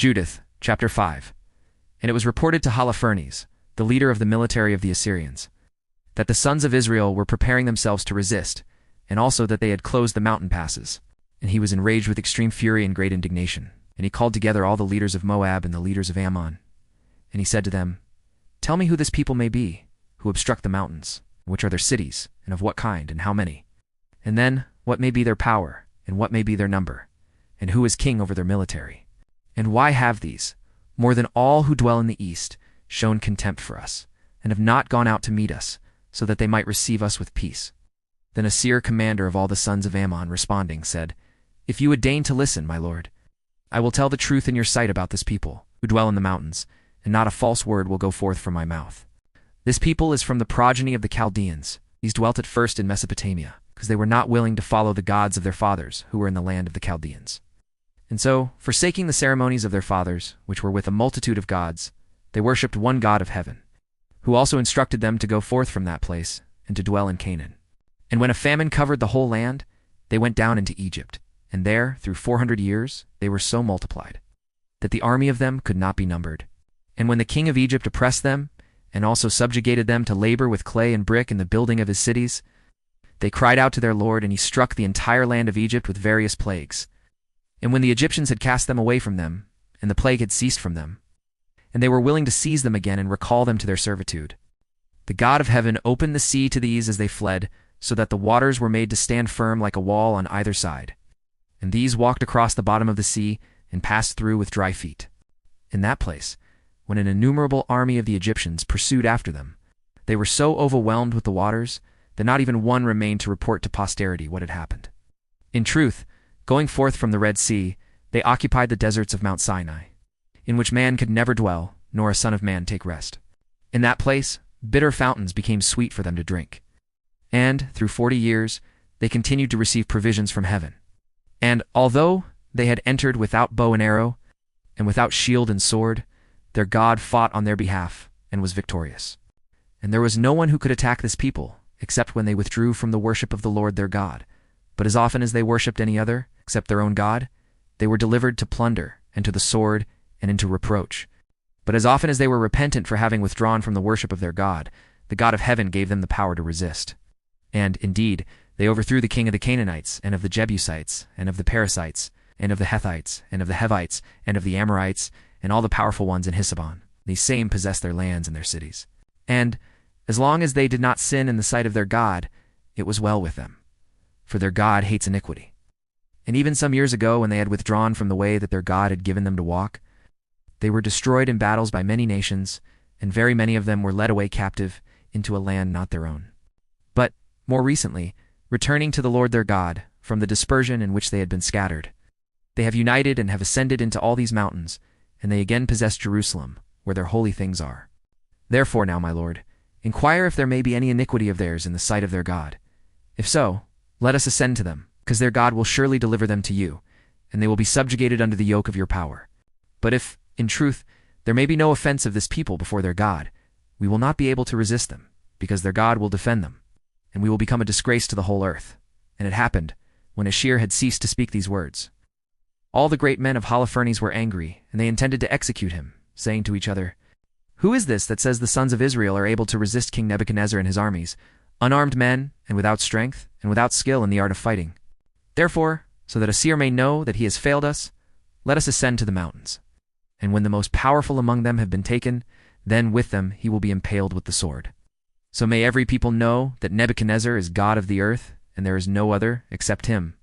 Judith Chapter 5. And it was reported to Holofernes, the leader of the military of the Assyrians, that the sons of Israel were preparing themselves to resist, and also that they had closed the mountain passes. And he was enraged with extreme fury and great indignation. And he called together all the leaders of Moab and the leaders of Ammon. And he said to them, "Tell me who this people may be, who obstruct the mountains, which are their cities, and of what kind, and how many? And then, what may be their power, and what may be their number, and who is king over their military? And why have these, more than all who dwell in the east, shown contempt for us, and have not gone out to meet us, so that they might receive us with peace?" Then Achior, commander of all the sons of Ammon, responding, said, "If you would deign to listen, my lord, I will tell the truth in your sight about this people, who dwell in the mountains, and not a false word will go forth from my mouth. This people is from the progeny of the Chaldeans. These dwelt at first in Mesopotamia, because they were not willing to follow the gods of their fathers, who were in the land of the Chaldeans. And so, forsaking the ceremonies of their fathers, which were with a multitude of gods, they worshipped one God of heaven, who also instructed them to go forth from that place, and to dwell in Canaan. And when a famine covered the whole land, they went down into Egypt, and there, through 400 years, they were so multiplied, that the army of them could not be numbered. And when the king of Egypt oppressed them, and also subjugated them to labor with clay and brick in the building of his cities, they cried out to their Lord, and he struck the entire land of Egypt with various plagues. And when the Egyptians had cast them away from them, and the plague had ceased from them, and they were willing to seize them again and recall them to their servitude, the God of heaven opened the sea to these as they fled, so that the waters were made to stand firm like a wall on either side. And these walked across the bottom of the sea, and passed through with dry feet. In that place, when an innumerable army of the Egyptians pursued after them, they were so overwhelmed with the waters that not even one remained to report to posterity what had happened. In truth, going forth from the Red Sea, they occupied the deserts of Mount Sinai, in which man could never dwell, nor a son of man take rest. In that place, bitter fountains became sweet for them to drink. And, through 40 years, they continued to receive provisions from heaven. And, although they had entered without bow and arrow, and without shield and sword, their God fought on their behalf, and was victorious. And there was no one who could attack this people, except when they withdrew from the worship of the Lord their God. But as often as they worshipped any other, except their own God, they were delivered to plunder, and to the sword, and into reproach. But as often as they were repentant for having withdrawn from the worship of their God, the God of heaven gave them the power to resist. And, indeed, they overthrew the king of the Canaanites, and of the Jebusites, and of the Perizzites, and of the Hethites, and of the Hivites, and of the Amorites, and all the powerful ones in Heshbon. These same possessed their lands and their cities. And, as long as they did not sin in the sight of their God, it was well with them. For their God hates iniquity. And even some years ago, when they had withdrawn from the way that their God had given them to walk, they were destroyed in battles by many nations, and very many of them were led away captive into a land not their own. But, more recently, returning to the Lord their God, from the dispersion in which they had been scattered, they have united and have ascended into all these mountains, and they again possess Jerusalem, where their holy things are. Therefore now, my Lord, inquire if there may be any iniquity of theirs in the sight of their God. If so, let us ascend to them, because their God will surely deliver them to you, and they will be subjugated under the yoke of your power. But if, in truth, there may be no offense of this people before their God, we will not be able to resist them, because their God will defend them, and we will become a disgrace to the whole earth." And it happened, when Achior had ceased to speak these words, all the great men of Holofernes were angry, and they intended to execute him, saying to each other, "Who is this that says the sons of Israel are able to resist King Nebuchadnezzar and his armies, unarmed men, and without strength, and without skill in the art of fighting? Therefore, so that Achior may know that he has failed us, let us ascend to the mountains. And when the most powerful among them have been taken, then with them he will be impaled with the sword. So may every people know that Nebuchadnezzar is God of the earth, and there is no other except him.